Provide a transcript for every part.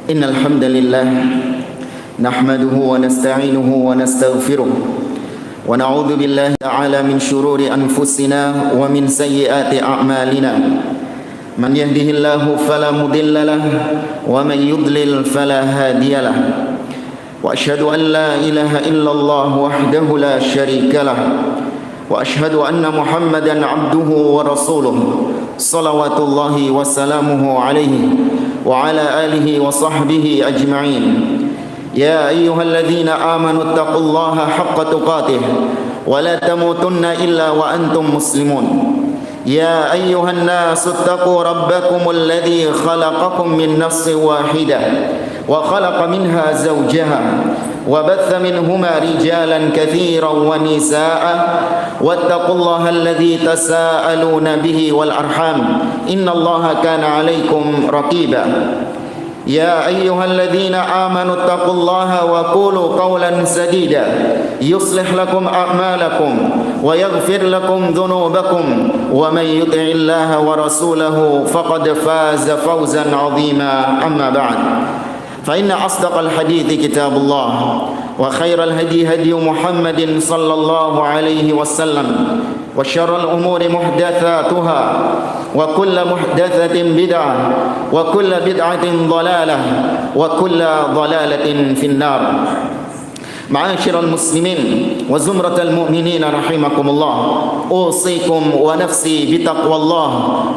إن الحمد لله نحمده ونستعينه ونستغفره ونعوذ بالله تعالى من شرور أنفسنا ومن سيئات أعمالنا من يهده الله فلا مضل له ومن يضلل فلا هادي له وأشهد أن لا إله إلا الله وحده لا شريك له وأشهد أن محمدا عبده ورسوله صلوات الله وسلامه عليه وعلى آله وصحبه أجمعين يا أيها الذين آمنوا اتقوا الله حق تقاته ولا تموتن إلا وأنتم مسلمون يا أيها الناس اتقوا ربكم الذي خلقكم من نفس واحدة وخلق منها زوجها وبث منهما رجالا كثيرا ونساء واتقوا الله الذي تساءلون به والأرحام إن الله كان عليكم رقيبا يا أيها الذين آمنوا اتقوا الله وقولوا قولا سديدا يصلح لكم أعمالكم ويغفر لكم ذنوبكم ومن يطع الله ورسوله فقد فاز فوزا عظيما أما بعد فإن أصدق الحديث كتاب الله وخير الهدي هدي محمد صلى الله عليه وسلم وشر الأمور محدثاتها وكل محدثة بدعة وكل بدعة ضلالة وكل ضلالة في النار معاشر المسلمين وزمرة المؤمنين رحمكم الله أوصيكم ونفسي بتقوى الله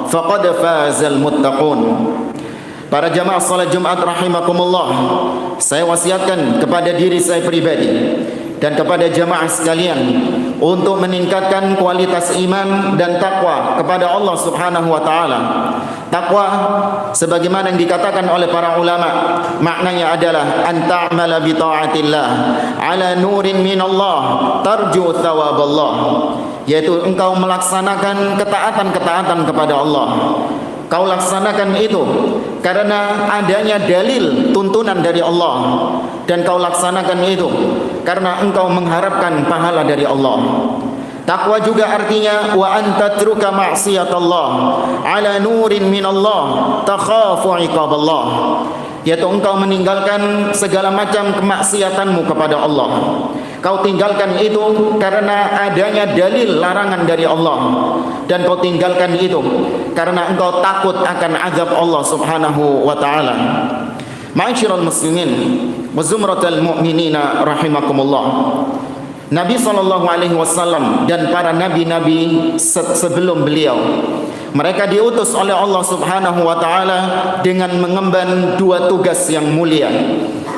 فقد فاز المتقون. Para jamaah salat Jumat rahimakumullah, saya wasiatkan kepada diri saya pribadi dan kepada jamaah sekalian untuk meningkatkan kualitas iman dan takwa kepada Allah Subhanahu wa taala. Takwa sebagaimana yang dikatakan oleh para ulama, maknanya adalah an ta'mala bi ta'atillah ala nurin minallah tarju thawaballah, yaitu engkau melaksanakan ketaatan-ketaatan kepada Allah. Kau laksanakan itu karena adanya dalil tuntunan dari Allah, dan kau laksanakan itu karena engkau mengharapkan pahala dari Allah. Takwa juga artinya wa anta tatruka ma'siyatallah ala nurin minallah takhafu iqaballah, yaitu engkau meninggalkan segala macam kemaksiatanmu kepada Allah. Kau tinggalkan itu karena adanya dalil larangan dari Allah, dan kau tinggalkan itu karena engkau takut akan azab Allah Subhanahu wa taala. Ma'asyiral muslimin wa zumratal mu'minina rahimakumullah. Nabi sallallahu alaihi wasallam dan para nabi-nabi sebelum beliau, mereka diutus oleh Allah Subhanahu wa taala dengan mengemban dua tugas yang mulia.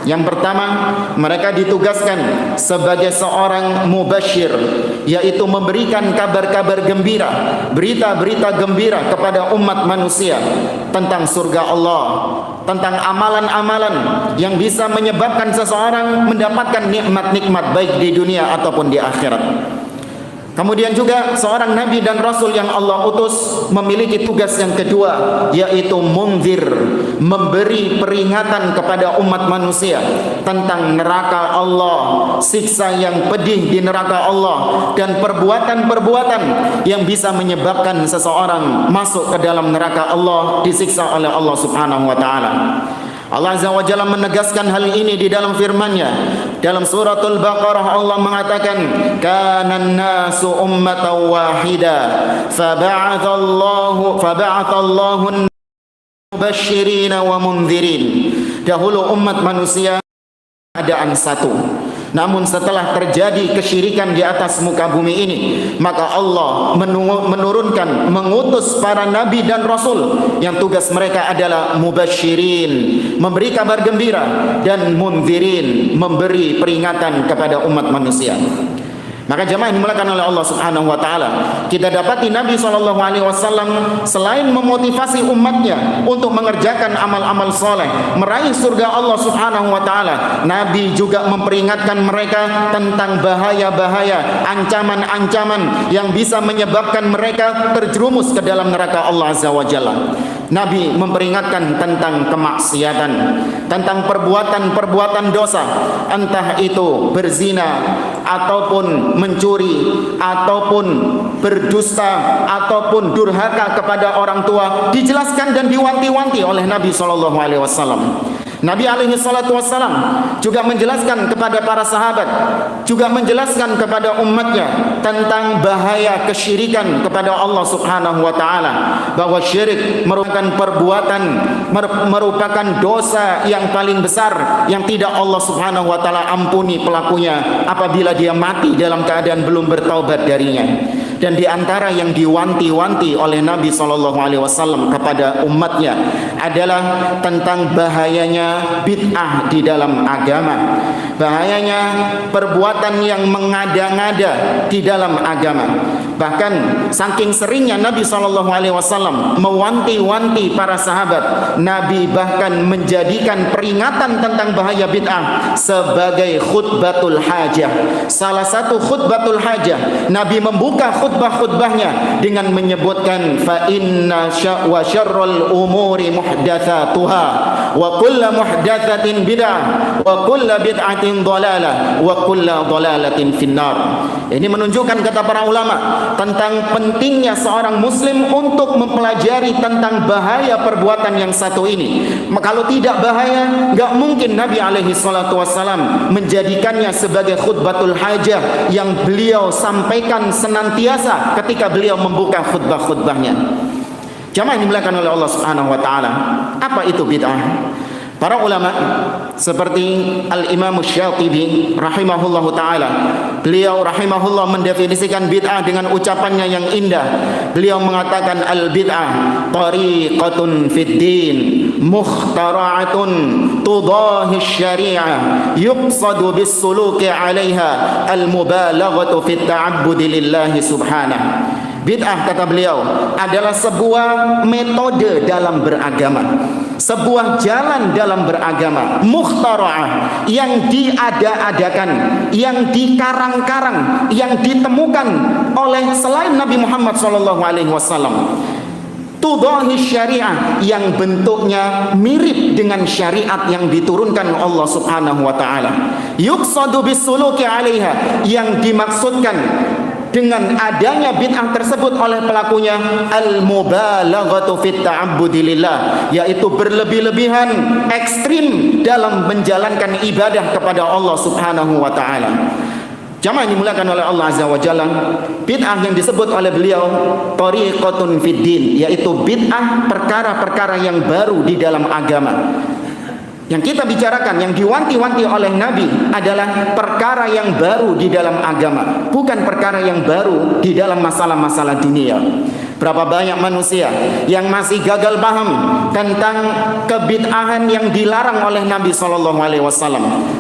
Yang pertama, mereka ditugaskan sebagai seorang mubasyir, yaitu memberikan kabar-kabar gembira, berita-berita gembira kepada umat manusia tentang surga Allah, tentang amalan-amalan yang bisa menyebabkan seseorang mendapatkan nikmat-nikmat baik di dunia ataupun di akhirat. Kemudian juga seorang nabi dan rasul yang Allah utus memiliki tugas yang kedua, yaitu munzir, memberi peringatan kepada umat manusia tentang neraka Allah, siksa yang pedih di neraka Allah, dan perbuatan-perbuatan yang bisa menyebabkan seseorang masuk ke dalam neraka Allah, disiksa oleh Allah Subhanahu wa taala. Allah Azza wa Jalla menegaskan hal ini di dalam firman-Nya. Dalam suratul Baqarah Allah mengatakan, "Kanan nasu ummatan wahida, faba'athallahu mubasysyirin wa mundzirin." Dahulu umat manusia keadaan satu. Namun setelah terjadi kesyirikan di atas muka bumi ini, maka Allah menurunkan, mengutus para nabi dan rasul yang tugas mereka adalah mubasyirin, memberi kabar gembira, dan mundzirin, memberi peringatan kepada umat manusia. Maka jemaah dimulakan oleh Allah Subhanahu wa taala, kita dapati Nabi SAW selain memotivasi umatnya untuk mengerjakan amal-amal soleh, meraih surga Allah Subhanahu wa taala, Nabi juga memperingatkan mereka tentang bahaya-bahaya, ancaman-ancaman yang bisa menyebabkan mereka terjerumus ke dalam neraka Allah Azza wa Jalla. Nabi memperingatkan tentang kemaksiatan, tentang perbuatan-perbuatan dosa, entah itu berzina ataupun mencuri ataupun berdusta ataupun durhaka kepada orang tua, dijelaskan dan diwanti-wanti oleh Nabi SAW. Nabi alaihi salatu wassalam juga menjelaskan kepada para sahabat, juga menjelaskan kepada umatnya tentang bahaya kesyirikan kepada Allah Subhanahu wa taala, bahwa syirik merupakan perbuatan, merupakan dosa yang paling besar yang tidak Allah Subhanahu wa taala ampuni pelakunya apabila dia mati dalam keadaan belum bertaubat darinya. Dan di antara yang diwanti-wanti oleh Nabi SAW kepada umatnya adalah tentang bahayanya bid'ah di dalam agama, bahayanya perbuatan yang mengada-ngada di dalam agama. Bahkan saking seringnya Nabi SAW mewanti-wanti para sahabat, Nabi bahkan menjadikan peringatan tentang bahaya bid'ah sebagai khutbatul hajah. Salah satu khutbatul hajah, Nabi membuka khutbahnya dengan menyebutkan fa inna wa syarrul umuri muhdatsatuha wa kullu muhdatsatin bid'ah wa kullu bid'atin dhalalah wa kullu dhalalatin finnar. Ini menunjukkan, kata para ulama, tentang pentingnya seorang muslim untuk mempelajari tentang bahaya perbuatan yang satu ini. Kalau tidak bahaya, enggak mungkin Nabi alaihi salatu wassalam menjadikannya sebagai khutbatul hajah yang beliau sampaikan senantiasa ketika beliau membuka khutbahnya. Jamaah yang dimuliakan oleh Allah Subhanahu wa taala, apa itu bid'ah? Para ulama seperti Al-Imam Syatibi rahimahullahu taala, beliau rahimahullah mendefinisikan bid'ah dengan ucapannya yang indah. Beliau mengatakan al-bid'ah tariqatun fid din mukhtara'atun tudahi syari'ah yuqsadu bis-suluki 'alaiha al-mubalaghatu fit ta'abbudi lillahi subhanahu. Bid'ah, kata beliau, adalah sebuah metode dalam beragama, sebuah jalan dalam beragama, mukhtara'ah, yang diada-adakan, yang dikarang-karang, yang ditemukan oleh selain Nabi Muhammad SAW. Tudahi syariah, yang bentuknya mirip dengan syariat yang diturunkan Allah Subhanahu wa taala. Yuqsadu bis-suluki 'alaiha, yang dimaksudkan dengan adanya bid'ah tersebut oleh pelakunya al-mubalaghatu fit ta'abbudi lillah, yaitu berlebih-lebihan, ekstrim dalam menjalankan ibadah kepada Allah Subhanahu wa taala. Jamaah yang dimuliakan oleh Allah Azza wa Jalla, bid'ah yang disebut oleh beliau tariqatun fid din, yaitu bid'ah perkara-perkara yang baru di dalam agama. Yang kita bicarakan, yang diwanti-wanti oleh Nabi adalah perkara yang baru di dalam agama, bukan perkara yang baru di dalam masalah-masalah dunia. Berapa banyak manusia yang masih gagal paham tentang kebid'ahan yang dilarang oleh Nabi SAW.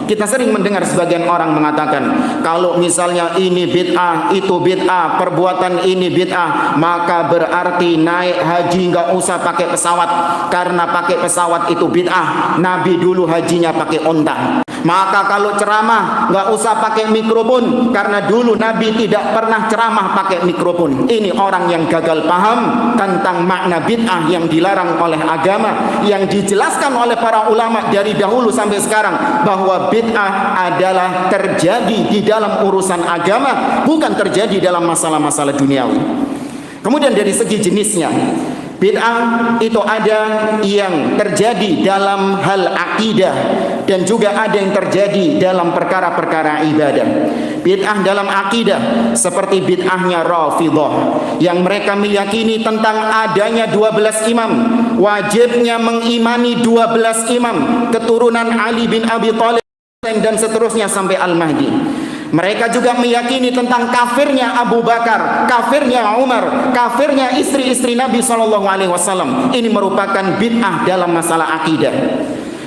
Kita sering mendengar sebagian orang mengatakan, kalau misalnya ini bid'ah, itu bid'ah, perbuatan ini bid'ah, maka berarti naik haji nggak usah pakai pesawat, karena pakai pesawat itu bid'ah. Nabi dulu hajinya pakai onta. Maka kalau ceramah nggak usah pakai mikrofon, karena dulu Nabi tidak pernah ceramah pakai mikrofon. Ini orang yang gagal paham tentang makna bid'ah yang dilarang oleh agama, yang dijelaskan oleh para ulama dari dahulu sampai sekarang, bahwa bid'ah adalah terjadi di dalam urusan agama, bukan terjadi dalam masalah-masalah duniawi. Kemudian dari segi jenisnya, bid'ah itu ada yang terjadi dalam hal akidah dan juga ada yang terjadi dalam perkara-perkara ibadah. Bid'ah dalam akidah seperti bid'ahnya Rafidhah, yang mereka meyakini tentang adanya 12 imam, wajibnya mengimani 12 imam keturunan Ali bin Abi Thalib dan seterusnya sampai Al-Mahdi. Mereka juga meyakini tentang kafirnya Abu Bakar, kafirnya Umar, kafirnya istri-istri Nabi SAW. Ini merupakan bid'ah dalam masalah akidah.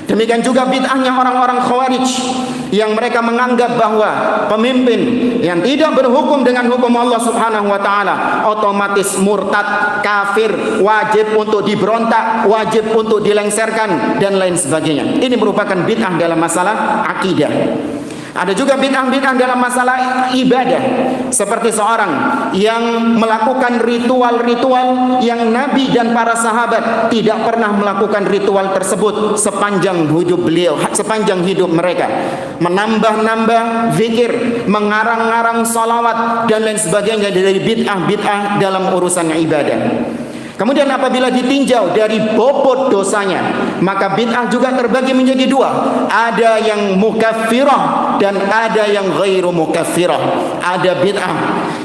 Demikian juga bid'ahnya orang-orang Khawarij, yang mereka menganggap bahwa pemimpin yang tidak berhukum dengan hukum Allah Subhanahu wa taala otomatis murtad, kafir, wajib untuk diberontak, wajib untuk dilengsarkan dan lain sebagainya. Ini merupakan bid'ah dalam masalah akidah. Ada juga bid'ah-bid'ah dalam masalah ibadah, seperti seorang yang melakukan ritual-ritual yang Nabi dan para sahabat tidak pernah melakukan ritual tersebut sepanjang hidup beliau, sepanjang hidup mereka. Menambah-nambah zikir, mengarang-arang salawat dan lain sebagainya dari bid'ah-bid'ah dalam urusan ibadah. Kemudian apabila ditinjau dari bobot dosanya, maka bid'ah juga terbagi menjadi dua. Ada yang mukaffirah dan ada yang ghairu mukaffirah. Ada bid'ah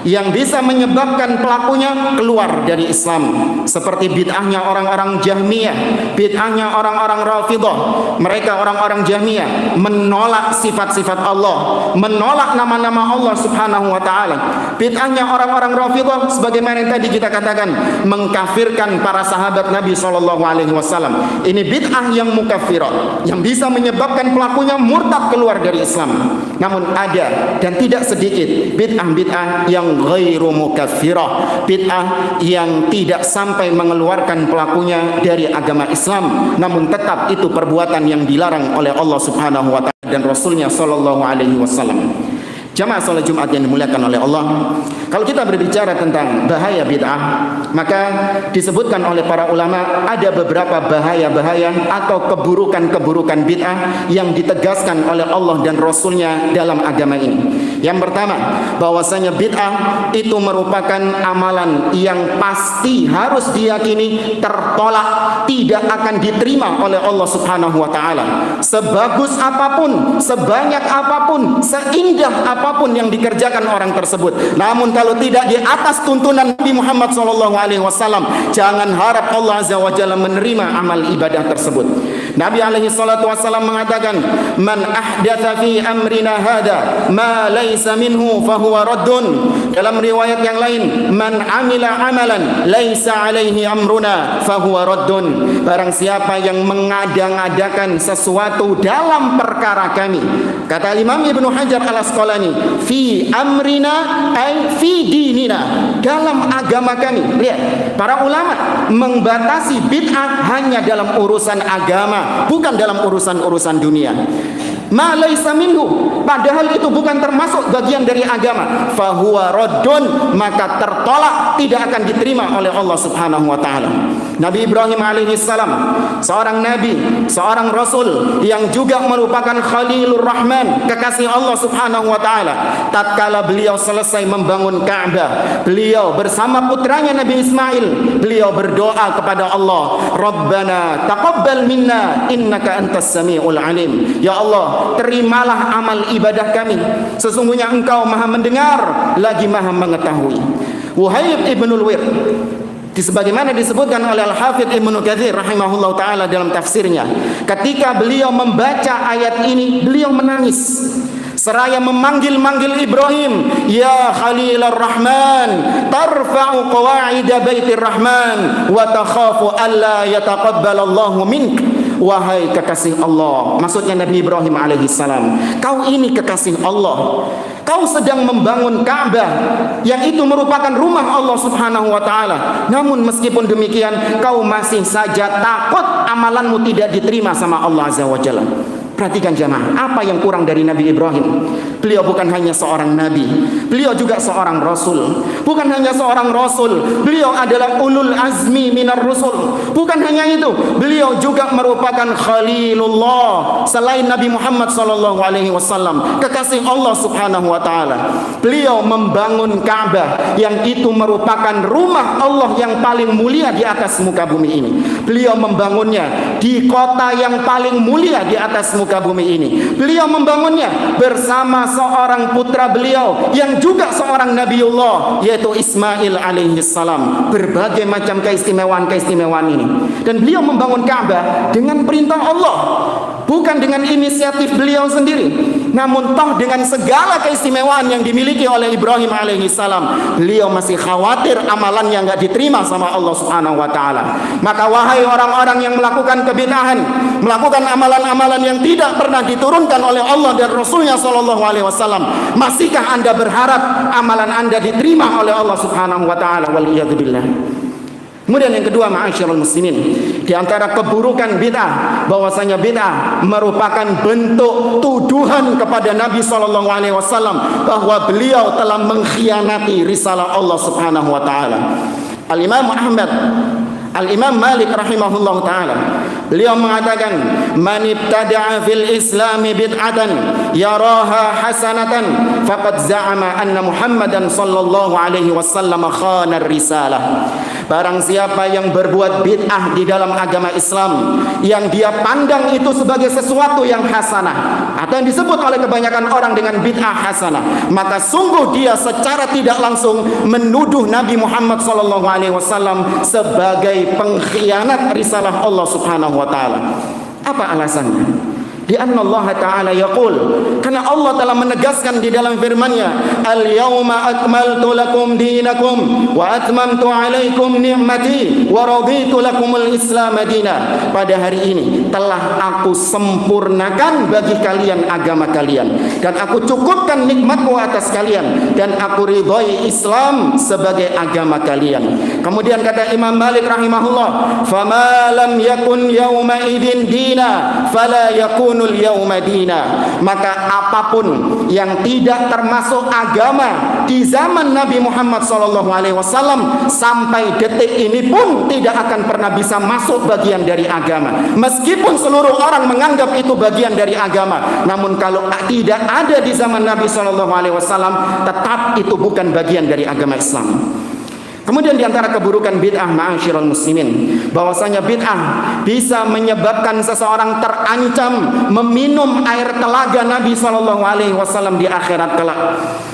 yang bisa menyebabkan pelakunya keluar dari Islam, seperti bid'ahnya orang-orang Jahmiyah, bid'ahnya orang-orang Rafidah. Mereka orang-orang Jahmiyah menolak sifat-sifat Allah, menolak nama-nama Allah Subhanahu wa taala. Bid'ahnya orang-orang Rafidah sebagaimana yang tadi kita katakan, mengkafirkan para sahabat Nabi sallallahu alaihi wasallam. Ini bid'ah yang mukaffirah, yang bisa menyebabkan pelakunya murtad keluar dari Islam. Namun ada dan tidak sedikit bid'ah-bid'ah yang ghairu mukaffirah, bid'ah yang tidak sampai mengeluarkan pelakunya dari agama Islam, namun tetap itu perbuatan yang dilarang oleh Allah Subhanahu wa taala dan Rasulnya sallallahu alaihi wasallam. Jamaah salat Jumat yang dimuliakan oleh Allah, kalau kita berbicara tentang bahaya bid'ah, maka disebutkan oleh para ulama ada beberapa bahaya-bahaya atau keburukan-keburukan bid'ah yang ditegaskan oleh Allah dan Rasulnya dalam agama ini. Yang pertama, bahwasanya bid'ah itu merupakan amalan yang pasti harus diyakini tertolak, tidak akan diterima oleh Allah Subhanahu wa taala. Sebagus apapun, sebanyak apapun, seindah apapun yang dikerjakan orang tersebut, namun kalau tidak di atas tuntunan Nabi Muhammad SAW, jangan harap Allah Azza wa Jalla menerima amal ibadah tersebut. Nabi alaihi salatu wasallam mengatakan, "Man ahdatha fi amrina hada ma laisa minhu fahuwa raddun." Dalam riwayat yang lain, "Man amila amalan laisa alaihi amruna fahuwa raddun." Barang siapa yang mengada-ngadakan sesuatu dalam perkara kami, kata Imam Ibnu Hajar Al-Asqalani, fi amrina ay fi dinina, dalam agama kami. Lihat, para ulama membatasi bid'ah hanya dalam urusan agama, bukan dalam urusan-urusan dunia. Ma laisa minhu, padahal itu bukan termasuk bagian dari agama, fahuwa raddun, maka tertolak, tidak akan diterima oleh Allah Subhanahu wa taala. Nabi Ibrahim alaihi salam, seorang nabi, seorang rasul yang juga merupakan Khalilur Rahman, kekasih Allah Subhanahu wa taala. Tatkala beliau selesai membangun Ka'bah, beliau bersama putranya Nabi Ismail, beliau berdoa kepada Allah, "Rabbana taqabbal minna innaka antas samiul alim." Ya Allah, terimalah amal ibadah kami, sesungguhnya Engkau Maha mendengar lagi Maha mengetahui. Wuhaib ibnul Wir, sebagaimana disebutkan oleh Al-Hafidz Ibnu Katsir rahimahullah taala dalam tafsirnya, ketika beliau membaca ayat ini beliau menangis seraya memanggil-manggil Ibrahim, "Ya Khalilur Rahman, tarfa'u qawa'ida baitir Rahman wa takhafu alla yataqabbalallahu mink." Wahai kekasih Allah, maksudnya Nabi Ibrahim alaihi salam, kau ini kekasih Allah, kau sedang membangun Ka'bah yang itu merupakan rumah Allah Subhanahu wa taala. Namun meskipun demikian, kau masih saja takut amalanmu tidak diterima sama Allah Azza wa Jalla. Perhatikan jamaah, apa yang kurang dari Nabi Ibrahim? Beliau bukan hanya seorang nabi, beliau juga seorang rasul. Bukan hanya seorang rasul, beliau adalah ulul azmi minar rusul. Bukan hanya itu, beliau juga merupakan Khalilullah, selain Nabi Muhammad SAW, kekasih Allah Subhanahu wa taala. Beliau membangun Ka'bah yang itu merupakan rumah Allah yang paling mulia di atas muka bumi ini. Beliau membangunnya di kota yang paling mulia di atas muka bumi ini. Beliau membangunnya bersama seorang putra beliau yang juga seorang Nabiullah, yaitu Ismail alaihi salam. Berbagai macam keistimewaan-keistimewaan ini. Dan beliau membangun Ka'bah dengan perintah Allah, bukan dengan inisiatif beliau sendiri. Namun toh dengan segala keistimewaan yang dimiliki oleh Ibrahim alaihi salam, beliau masih khawatir amalannya enggak diterima sama Allah Subhanahu wa taala. Maka wahai orang-orang yang melakukan kebid'ahan, melakukan amalan-amalan yang tidak pernah diturunkan oleh Allah dan Rasulnya sallallahu alaihi wasallam, masihkah Anda berharap amalan Anda diterima oleh Allah Subhanahu wa taala? Waliyadzubillah. Kemudian yang kedua, ma'asyiral muslimin, di antara keburukan bid'ah, bahwasanya bid'ah merupakan bentuk tuduhan kepada Nabi sallallahu alaihi wasallam bahwa beliau telah mengkhianati risalah Allah Subhanahu wa taala. Al-Imam Ahmad Al-Imam Malik rahimahullah ta'ala, beliau mengatakan, man ibtada'a fil islami bid'atan yaraha hasanatan faqad za'ama anna Muhammadan sallallahu alaihi wasallam khana risalah. Barang siapa yang berbuat bid'ah di dalam agama Islam yang dia pandang itu sebagai sesuatu yang hasanah, atau yang disebut oleh kebanyakan orang dengan bid'ah hasanah, maka sungguh dia secara tidak langsung menuduh Nabi Muhammad SAW sebagai pengkhianat risalah Allah Subhanahu wa taala. Apa alasannya? Di anna Allah Ta'ala yaqul, karena Allah telah menegaskan di dalam firman-Nya, al-yawma akmaltu lakum dinakum wa atmamtu alaikum ni'mati wa raditu lakumul islam madina. Pada hari ini telah aku sempurnakan bagi kalian agama kalian, dan aku cukupkan nikmatku atas kalian, dan aku ridhai Islam sebagai agama kalian. Kemudian kata Imam Malik rahimahullah, fama lam yakun yawma idin dina fala yakun maka apapun yang tidak termasuk agama di zaman Nabi Muhammad SAW sampai detik ini pun tidak akan pernah bisa masuk bagian dari agama. Meskipun seluruh orang menganggap itu bagian dari agama, namun kalau tidak ada di zaman Nabi SAW, tetap itu bukan bagian dari agama Islam. Kemudian di antara keburukan bid'ah, ma'asyiral muslimin, bahwasanya bid'ah bisa menyebabkan seseorang terancam meminum air telaga Nabi SAW di akhirat kelak.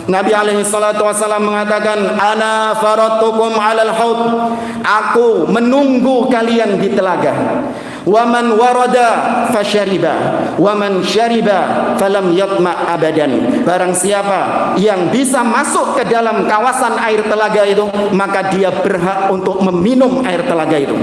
Nabi SAW mengatakan, ana faratukum alal haud, aku menunggu kalian di telaga. Waman warada fasyariba waman syariba falam yatma abadan. Barang siapa yang bisa masuk ke dalam kawasan air telaga itu, maka dia berhak untuk meminum air telaga itu.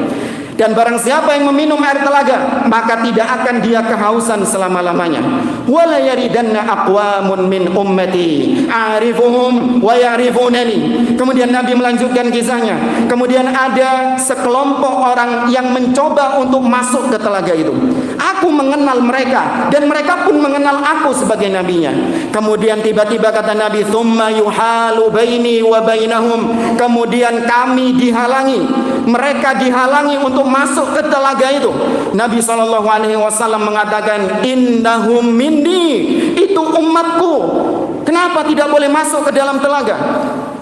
Dan barang siapa yang meminum air telaga, maka tidak akan dia kehausan selama-lamanya. Wala yaridanna aqwamun min ummati a'rifuhum wa ya'rifunani. Kemudian Nabi melanjutkan kisahnya. Kemudian ada sekelompok orang yang mencoba untuk masuk ke telaga itu. Aku mengenal mereka dan mereka pun mengenal aku sebagai nabinya. Kemudian tiba-tiba kata Nabi, "Tsumma yuhalu baini wa bainahum." Kemudian kami dihalangi, mereka dihalangi untuk masuk ke telaga itu. Nabi SAW mengatakan, innahum minni, itu umatku. Kenapa tidak boleh masuk ke dalam telaga?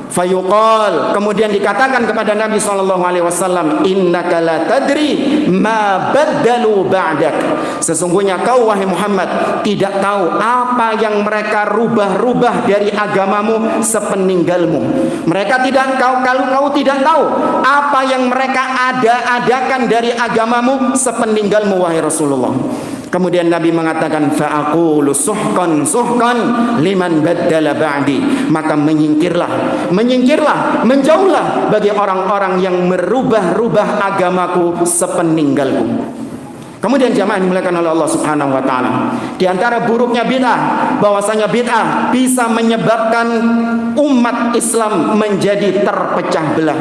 Fayuqal, kemudian dikatakan kepada Nabi SAW, innaka la tadri ma baddalu ba'dak. Sesungguhnya kau wahai Muhammad tidak tahu apa yang mereka rubah-rubah dari agamamu sepeninggalmu. Mereka tidak kalau kau tidak tahu apa yang mereka adakan dari agamamu sepeninggalmu wahai Rasulullah. Kemudian Nabi mengatakan, fa'aqulu suhqan suhqan liman baddala ba'di. Maka menyingkirlah, menjauhlah bagi orang-orang yang merubah-rubah agamaku sepeninggalku. Kemudian jamaah dimuliakan oleh Allah Subhanahu wa taala, di antara buruknya bid'ah, bahwasanya bid'ah bisa menyebabkan umat Islam menjadi terpecah belah.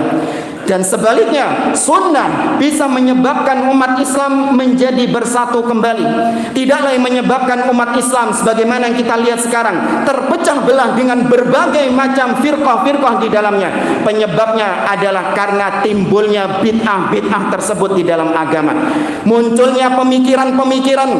Dan sebaliknya, sunnah bisa menyebabkan umat Islam menjadi bersatu kembali. Tidaklah yang menyebabkan umat Islam sebagaimana yang kita lihat sekarang terpecah belah dengan berbagai macam firqah-firqah di dalamnya. Penyebabnya adalah karena timbulnya bid'ah-bid'ah tersebut di dalam agama. Munculnya pemikiran-pemikiran,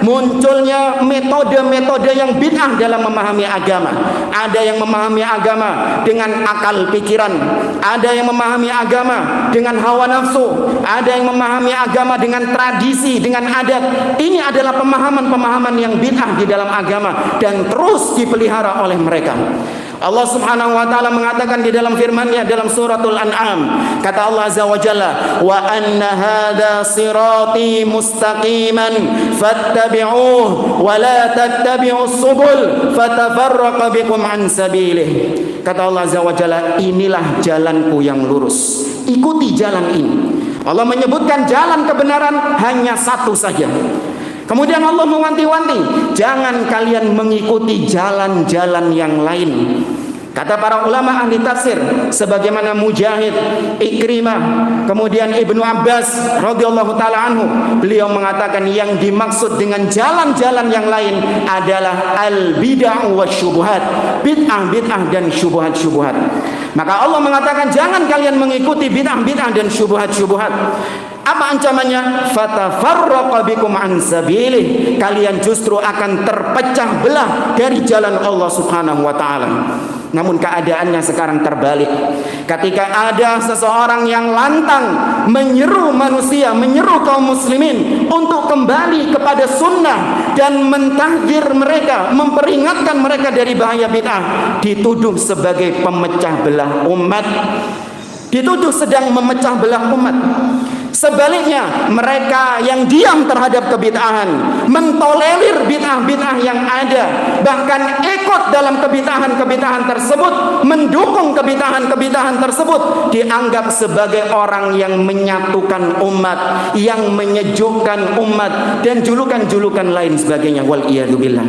munculnya metode-metode yang bid'ah dalam memahami agama. Ada yang memahami agama dengan akal pikiran, ada yang memahami agama dengan hawa nafsu, ada yang memahami agama dengan tradisi, dengan adat. Ini adalah pemahaman-pemahaman yang bid'ah di dalam agama dan terus dipelihara oleh mereka. Allah Subhanahu wa taala mengatakan di dalam firman-Nya dalam suratul An'am, kata Allah Azza wa Jalla, wa anna hadza sirati mustaqiman fattabi'uhu wa la tattabi'us subul fatafarraqa bikum an sabilih. Kata Allah Azza wa Jalla, inilah jalanku yang lurus, ikuti jalan ini. Allah menyebutkan jalan kebenaran hanya satu saja. Kemudian Allah mewanti-wanti, jangan kalian mengikuti jalan-jalan yang lain. Kata para ulama ahli tafsir sebagaimana Mujahid, Ikrimah, kemudian Ibnu Abbas radhiyallahu taala anhu, beliau mengatakan yang dimaksud dengan jalan-jalan yang lain adalah al-bid'ah wasyubuhat, bid'ah-bid'ah dan syubhat-syubhat. Maka Allah mengatakan jangan kalian mengikuti bid'ah-bid'ah dan syubhat-syubhat. Apa ancamannya? Fatafarraqa bikum an sabilih. Kalian justru akan terpecah belah dari jalan Allah Subhanahu wa taala. Namun keadaannya sekarang terbalik. Ketika ada seseorang yang lantang menyeru manusia, menyeru kaum muslimin untuk kembali kepada sunnah dan mentahdzir mereka, memperingatkan mereka dari bahaya bid'ah, dituduh sebagai pemecah belah umat, dituduh sedang memecah belah umat. Sebaliknya, mereka yang diam terhadap kebid'ahan, mentolerir bid'ah-bid'ah yang ada, bahkan ikut dalam kebid'ahan-kebid'ahan tersebut, mendukung kebid'ahan-kebid'ahan tersebut, dianggap sebagai orang yang menyatukan umat, yang menyejukkan umat, dan julukan-julukan lain sebagainya. Wal iyadzubillah.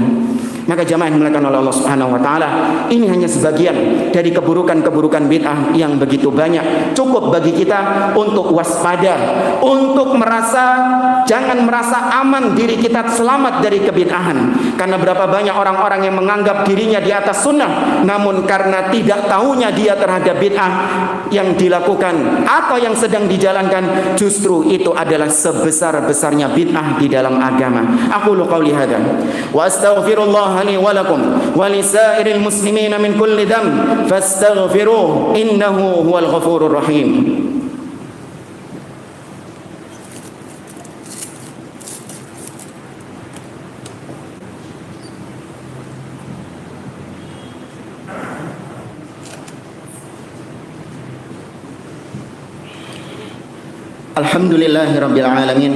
Maka jamaah yang dimuliakan oleh Allah Subhanahu wa taala, ini hanya sebagian dari keburukan-keburukan bid'ah yang begitu banyak. Cukup bagi kita untuk waspada, untuk jangan merasa aman diri kita selamat dari kebid'ahan. Karena berapa banyak orang-orang yang menganggap dirinya di atas sunnah, namun karena tidak tahunya dia terhadap bid'ah yang dilakukan atau yang sedang dijalankan, justru itu adalah sebesar-besarnya bid'ah di dalam agama. Aqulu qauli hadza wa astaghfirullah li wa lakum wa lisairil muslimina min kulli dhanb fastaghfiruhu innahu huwal ghafurur rahim. Alhamdulillahi rabbil alamin.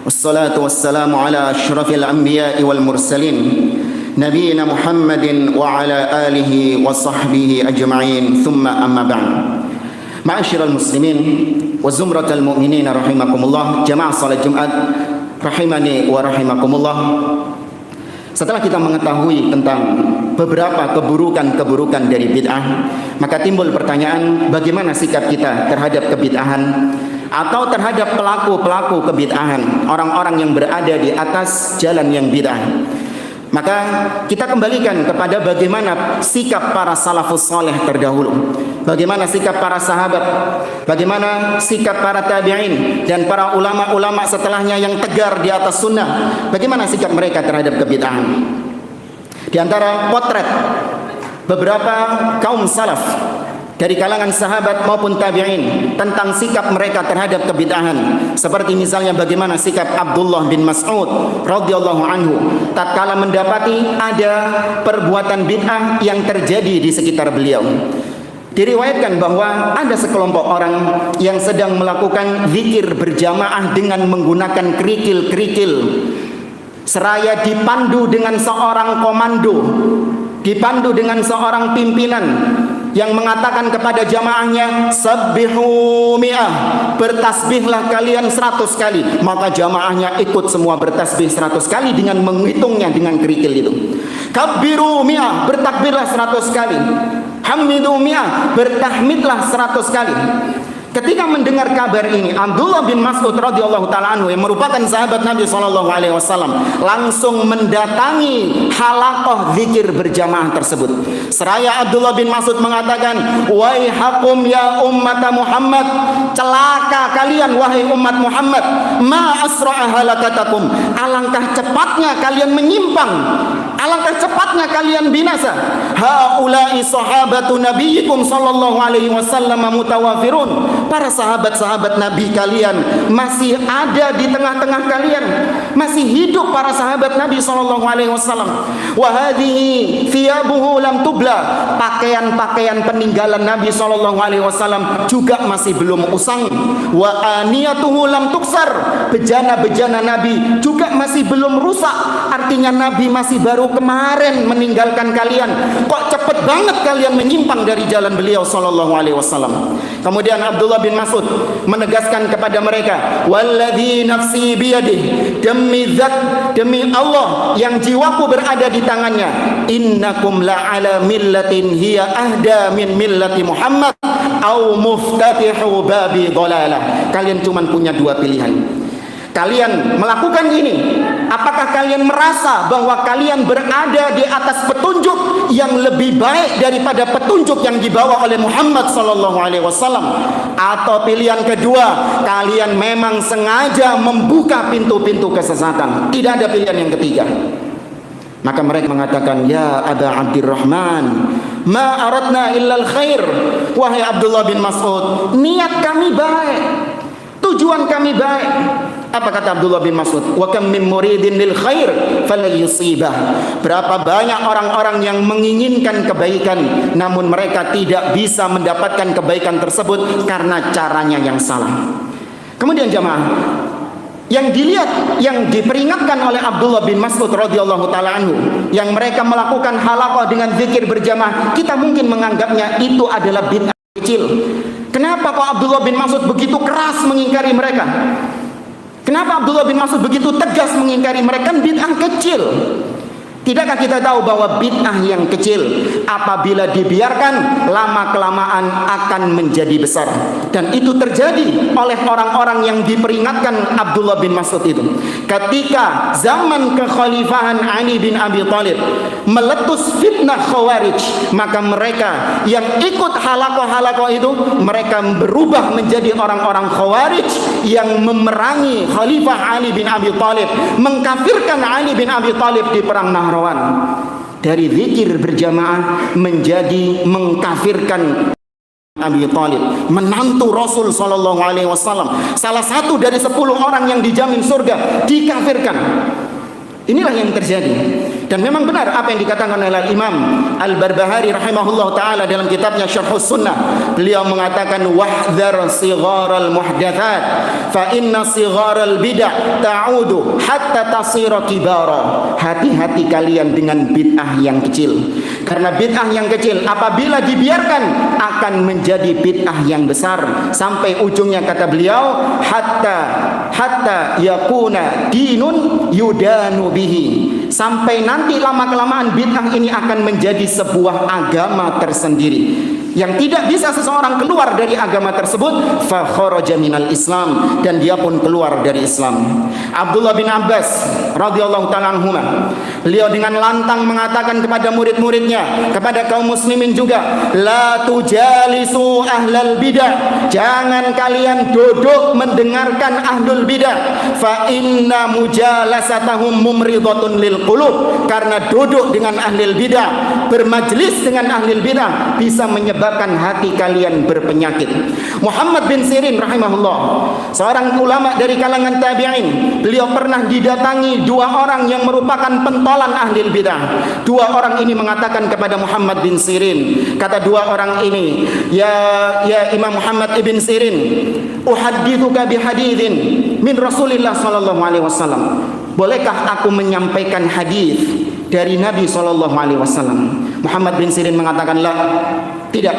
Wassalatu wassalamu ala asyrafil anbiya'i wal mursalin nabiyina Muhammadin wa ala alihi wa sahbihi ajma'in. Thumma amma ba'd. Ma'asyiral muslimin wa zumratal mu'minin rahimakumullah, jamaah salat Jumat rahimani wa rahimakumullah. Setelah kita mengetahui tentang beberapa keburukan-keburukan dari bid'ah, maka timbul pertanyaan, bagaimana sikap kita terhadap kebid'ahan atau terhadap pelaku-pelaku kebid'ahan, orang-orang yang berada di atas jalan yang bid'ah. Maka kita kembalikan kepada bagaimana sikap para salafus saleh terdahulu, bagaimana sikap para sahabat, bagaimana sikap para tabi'in dan para ulama-ulama setelahnya yang tegar di atas sunnah, bagaimana sikap mereka terhadap kebid'ahan. Di antara potret beberapa kaum salaf dari kalangan sahabat maupun tabi'in tentang sikap mereka terhadap kebid'ahan, seperti misalnya bagaimana sikap Abdullah bin Mas'ud radhiyallahu anhu tatkala mendapati ada perbuatan bid'ah yang terjadi di sekitar beliau. Diriwayatkan bahwa ada sekelompok orang yang sedang melakukan zikir berjamaah dengan menggunakan kerikil-kerikil, seraya dipandu dengan seorang komando, dipandu dengan seorang pimpinan yang mengatakan kepada jamaahnya, sabbihu mi'ah, bertasbihlah kalian 100 kali. Maka jamaahnya ikut semua bertasbih 100 kali dengan menghitungnya dengan kerikil itu. Kabbiru mi'ah, bertakbirlah 100 kali. Hamidu mi'ah, bertahmidlah 100 kali. Ketika mendengar kabar ini, Abdullah bin Mas'ud radhiyallahu taala anhu yang merupakan sahabat Nabi sallallahu alaihi wasallam langsung mendatangi halaqah zikir berjamaah tersebut. Seraya Abdullah bin Mas'ud mengatakan, "Waihakum ya ummat Muhammad, celaka kalian wahai umat Muhammad, ma asra'a halakatakum, alangkah cepatnya kalian menyimpang, alangkah cepatnya kalian binasa. Haula'i sahabatu nabiyikum sallallahu alaihi wasallam mutawafirun." Para sahabat-sahabat Nabi kalian masih ada di tengah-tengah kalian, masih hidup para sahabat Nabi sallallahu alaihi wasallam. Wa hadhihi thiyabuhu lam tubla, pakaian-pakaian peninggalan Nabi sallallahu alaihi wasallam juga masih belum usang. Wa aniyatuhu lam tuksar, bejana-bejana Nabi juga masih belum rusak. Artinya Nabi masih baru kemarin meninggalkan kalian. Kok cepet banget kalian menyimpang dari jalan beliau sallallahu alaihi wasallam? Kemudian Abdullah bin Mas'ud menegaskan kepada mereka, walladzi nafsi biyadih, demi Allah yang jiwaku berada di tangannya, innakum la'ala millatin hiya ahda min millati Muhammad au muftatihu babi dhalalah. Kalian cuma punya dua pilihan. Kalian melakukan ini, apakah kalian merasa bahwa kalian berada di atas petunjuk yang lebih baik daripada petunjuk yang dibawa oleh Muhammad sallallahu alaihi wasallam? Atau pilihan kedua, kalian memang sengaja membuka pintu-pintu kesesatan? Tidak ada pilihan yang ketiga. Maka mereka mengatakan, ya Aba Abdurrahman, ma aradna illal khair. Wahai Abdullah bin Mas'ud, niat kami baik, tujuan kami baik. Apa kata Abdullah bin Mas'ud? Wa kam min muridin lil khair fala yusibah. Berapa banyak orang-orang yang menginginkan kebaikan namun mereka tidak bisa mendapatkan kebaikan tersebut karena caranya yang salah. Kemudian jamaah, yang dilihat, yang diperingatkan oleh Abdullah bin Mas'ud radhiyallahu taala anhu, yang mereka melakukan halaqah dengan zikir berjamaah, kita mungkin menganggapnya itu adalah bid'ah kecil. Kenapa kok Abdullah bin Mas'ud begitu keras mengingkari mereka? Kenapa Abdullah bin Mas'ud begitu tegas mengingkari mereka? Kan bid'ah kecil. Tidakkah kita tahu bahwa bid'ah yang kecil apabila dibiarkan lama-kelamaan akan menjadi besar? Dan itu terjadi oleh orang-orang yang diperingatkan Abdullah bin Mas'ud itu. Ketika zaman kekhalifahan Ali bin Abi Thalib meletus fitnah Khawarij, maka mereka yang ikut halaqah-halaqah itu, mereka berubah menjadi orang-orang Khawarij yang memerangi Khalifah Ali bin Abi Thalib, mengkafirkan Ali bin Abi Thalib di perang Nahrawan. Dari zikir berjamaah menjadi mengkafirkan Abi Thalib, menantu Rasul sallallahu alaihi wasallam, salah satu dari 10 orang yang dijamin surga, dikafirkan. Inilah yang terjadi. Dan memang benar apa yang dikatakan oleh Imam Al-Barbahari rahimahullah ta'ala dalam kitabnya Syarhus Sunnah. Beliau mengatakan, wahdhar sigharal muhdathat fa inna sigharal bid'ah ta'udu hatta tasira kibara. Hati-hati kalian dengan bid'ah yang kecil, karena bid'ah yang kecil apabila dibiarkan akan menjadi bid'ah yang besar, sampai ujungnya kata beliau, hatta yakuna dinun yudanu bihi, sampai nanti lama-kelamaan bid'ah ini akan menjadi sebuah agama tersendiri yang tidak bisa seseorang keluar dari agama tersebut, fa kharaja minal Islam, dan dia pun keluar dari Islam. Abdullah bin Abbas radhiyallahu ta'ala anhuma, beliau dengan lantang mengatakan kepada murid-muridnya, kepada kaum muslimin juga, la tujalisu ahlal bidah, jangan kalian duduk mendengarkan ahlul bidah, fa inna mujalasatahum mumridatun lil qulub, karena duduk dengan ahlul bidah, bermajlis dengan ahlul bidah bisa menyebabkan hati kalian berpenyakit. Muhammad bin Sirin rahimahullah, seorang ulama dari kalangan tabi'in, beliau pernah didatangi dua orang yang merupakan pentolan ahlul bidah. Dua orang ini mengatakan kepada Muhammad bin Sirin, kata dua orang ini, ya Imam Muhammad ibn Sirin, uhaddithuka bihadithin min Rasulillah sallallahu alaihi wasallam, bolehkah aku menyampaikan hadis dari Nabi sallallahu alaihi wasallam? Muhammad bin Sirin mengatakan, la, tidak.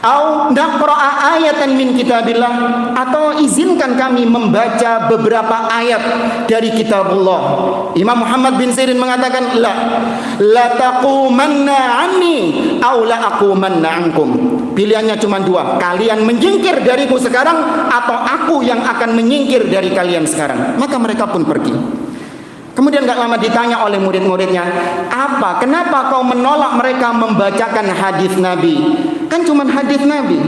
Au naqra'a ayatan min kitabillah, atau izinkan kami membaca beberapa ayat dari kitabullah. Imam Muhammad bin Sirin mengatakan, la taqumanna anni au la aqumanna ankum. Pilihannya cuma dua, kalian menyingkir dariku sekarang atau aku yang akan menyingkir dari kalian sekarang. Maka mereka pun pergi. Kemudian gak lama ditanya oleh murid-muridnya, kenapa kau menolak mereka membacakan hadis Nabi? Kan cuma hadis Nabi.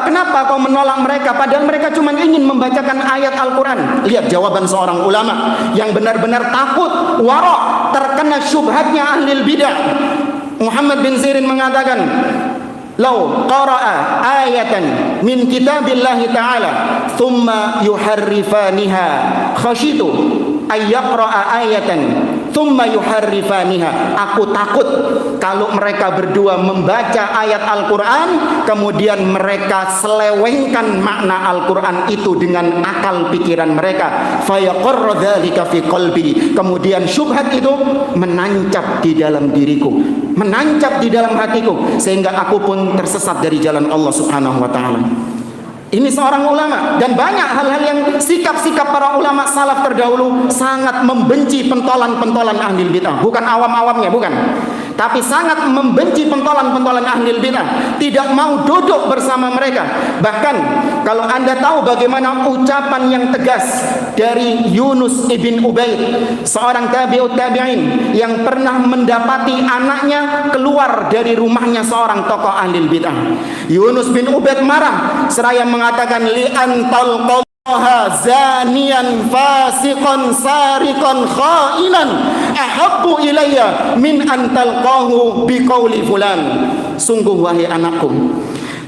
Kenapa kau menolak mereka padahal mereka cuma ingin membacakan ayat Al-Quran? Lihat jawaban seorang ulama yang benar-benar takut wara' terkena syubhatnya ahlul bidah. Muhammad bin Sirin mengatakan, lau qara'a ayatan min kitabillahi ta'ala thumma yuharrifaniha khashitu ay yaqra'a ayatan thumma yuharrifaniha. Aku takut kalau mereka berdua membaca ayat Al-Quran, kemudian mereka selewengkan makna Al-Quran itu dengan akal pikiran mereka. Fayaqarra dzalika fi qalbi. Kemudian syubhat itu menancap di dalam diriku, menancap di dalam hatiku, sehingga aku pun tersesat dari jalan Allah Subhanahu wa taala. Ini seorang ulama, dan banyak hal-hal yang sikap-sikap para ulama salaf terdahulu sangat membenci pentolan-pentolan ahli bid'ah. Bukan awam-awamnya, bukan, tapi sangat membenci pentolan-pentolan ahli bid'ah, tidak mau duduk bersama mereka. Bahkan kalau Anda tahu bagaimana ucapan yang tegas dari Yunus ibn Ubaid, seorang tabi'ut tabi'in yang pernah mendapati anaknya keluar dari rumahnya seorang tokoh ahli bid'ah. Yunus bin Ubaid marah seraya mengatakan, li antal qallaha zaniyan fasiqan sariqan khainan ahabbu ilayya min antal qahu biqauli fulan. Sungguh wahai anakku,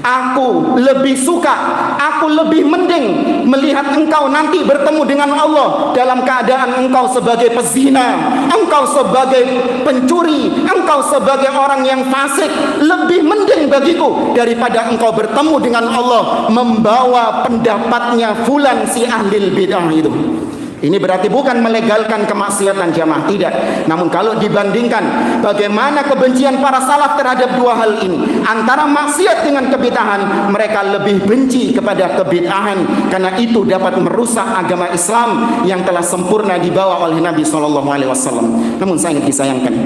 aku lebih suka, aku lebih mending melihat engkau nanti bertemu dengan Allah dalam keadaan engkau sebagai pezina, engkau sebagai pencuri, engkau sebagai orang yang fasik. Lebih mending bagiku daripada engkau bertemu dengan Allah membawa pendapatnya fulan si ahlil bid'ah itu. Ini berarti bukan melegalkan kemaksiatan jamaah, tidak. Namun kalau dibandingkan bagaimana kebencian para salaf terhadap dua hal ini, antara maksiat dengan kebid'ahan, mereka lebih benci kepada kebid'ahan karena itu dapat merusak agama Islam yang telah sempurna dibawa oleh Nabi SAW. Namun sangat disayangkan,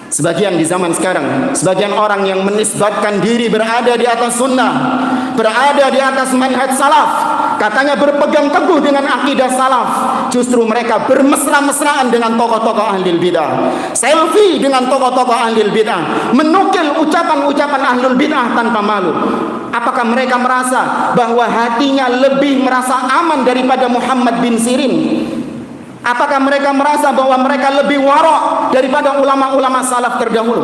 sebagian di zaman sekarang, sebagian orang yang menisbatkan diri berada di atas sunnah, berada di atas manhaj salaf, katanya berpegang teguh dengan akidah salaf, justru mereka bermesra-mesraan dengan tokoh-tokoh ahlul bidah, selfie dengan tokoh-tokoh ahlul bidah, menukil ucapan-ucapan ahlul bidah tanpa malu. Apakah mereka merasa bahwa hatinya lebih merasa aman daripada Muhammad bin Sirin? Apakah mereka merasa bahwa mereka lebih warok daripada ulama-ulama salaf terdahulu?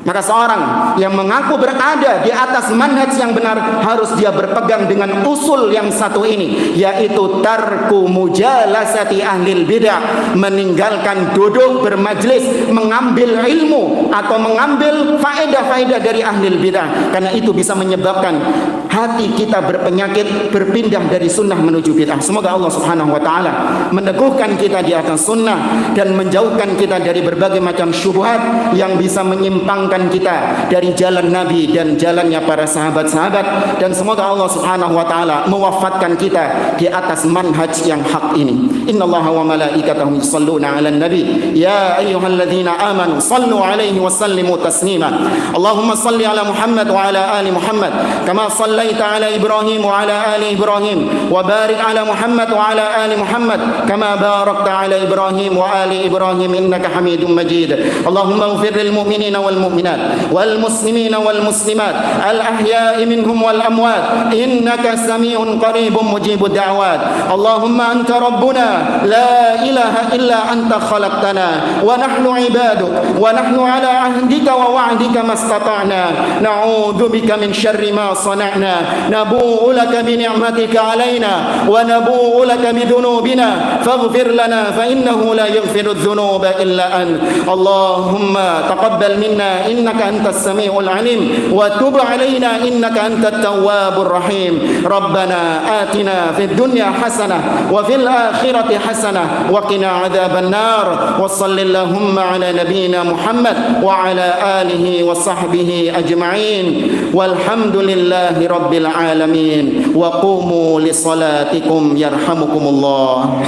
Maka seorang yang mengaku berada di atas manhaj yang benar harus dia berpegang dengan usul yang satu ini, yaitu tarku mujalasati ahlil bidah, meninggalkan duduk bermajlis mengambil ilmu atau mengambil faedah-faedah dari ahlil bidah, karena itu bisa menyebabkan hati kita berpenyakit, berpindah dari sunnah menuju bid'ah. Semoga Allah Subhanahu wa taala meneguhkan kita di atas sunnah dan menjauhkan kita dari berbagai macam syubhat yang bisa menyimpangkan kita dari jalan Nabi dan jalannya para sahabat-sahabat. Dan semoga Allah Subhanahu wa taala mewafatkan kita di atas manhaj yang hak ini. Innallaha wa malaikatahu yusholluna 'alan nabi ya ayyuhalladzina amanu shallu 'alaihi wa sallimu taslima. Allahumma shalli 'ala Muhammad wa 'ala ali Muhammad kama shallaita 'ala Ibrahim wa 'ala ali Ibrahim wa barik 'ala Muhammad wa 'ala ali Muhammad kama barakta 'ala Ibrahim wa ali Ibrahim innaka Hamidum Majid. Allahumma ighfir lil mu'minina wal mu'minat wal muslimina wal muslimat al ahya'i minhum wal amwat innaka sami'un qaribun mujibud da'wat. Allahumma anta rabbuna la ilaha illa anta khalaqtana wa nahnu 'ibaduk wa nahnu 'ala 'ahdika wa wa'dika mastata'na na'udzu bika min syarri ma sana'na nabu'u laka bi ni'matika 'alaina wa nabu'u laka bi dhunubina faghfir lana fa innahu la yaghfiru dhunuba illa ant. Allahumma taqabbal minna innaka antas samiul 'alim wa tub 'alaina innaka antat tawwabur rahim. Rabbana atina fid dunya hasanah wa fil akhirati hasanah wa qina 'adzaban nar. Wa sallallahu ala nabiyyina Muhammad wa ala alihi wa sahbihi ajma'in. Walhamdulillahi rabbil alamin. Wa qumu li salatikum yarhamukumullah.